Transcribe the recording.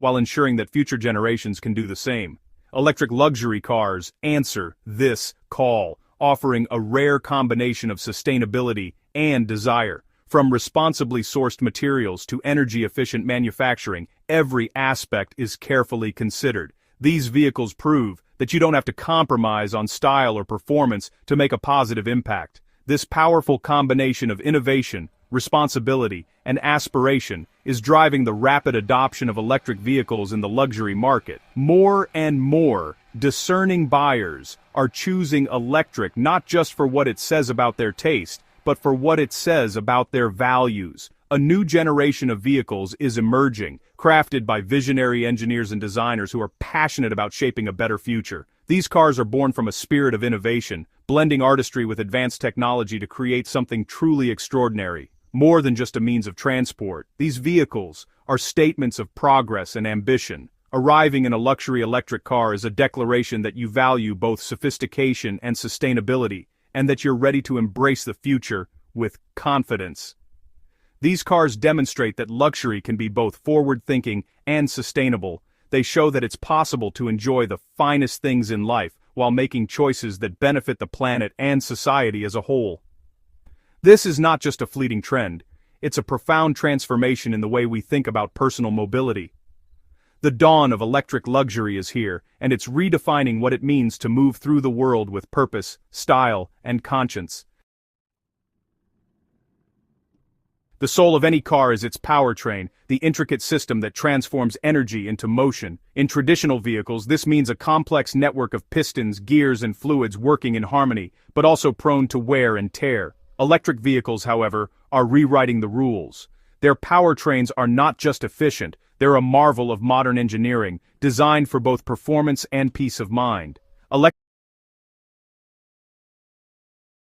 while ensuring that future generations can do the same. Electric luxury cars answer this call, offering a rare combination of sustainability and desire. From responsibly sourced materials to energy-efficient manufacturing, every aspect is carefully considered. These vehicles prove that you don't have to compromise on style or performance to make a positive impact. This powerful combination of innovation, responsibility, and aspiration is driving the rapid adoption of electric vehicles in the luxury market. More and more discerning buyers are choosing electric not just for what it says about their taste, but for what it says about their values. A new generation of vehicles is emerging, crafted by visionary engineers and designers who are passionate about shaping a better future. These cars are born from a spirit of innovation, blending artistry with advanced technology to create something truly extraordinary. More than just a means of transport, these vehicles are statements of progress and ambition. Arriving in a luxury electric car is a declaration that you value both sophistication and sustainability, and that you're ready to embrace the future with confidence. These cars demonstrate that luxury can be both forward-thinking and sustainable. They show that it's possible to enjoy the finest things in life while making choices that benefit the planet and society as a whole. This is not just a fleeting trend, it's a profound transformation in the way we think about personal mobility. The dawn of electric luxury is here, and it's redefining what it means to move through the world with purpose, style, and conscience. The soul of any car is its powertrain, the intricate system that transforms energy into motion. In traditional vehicles, this means a complex network of pistons, gears, and fluids working in harmony, but also prone to wear and tear. Electric vehicles, however, are rewriting the rules. Their powertrains are not just efficient, they're a marvel of modern engineering, designed for both performance and peace of mind.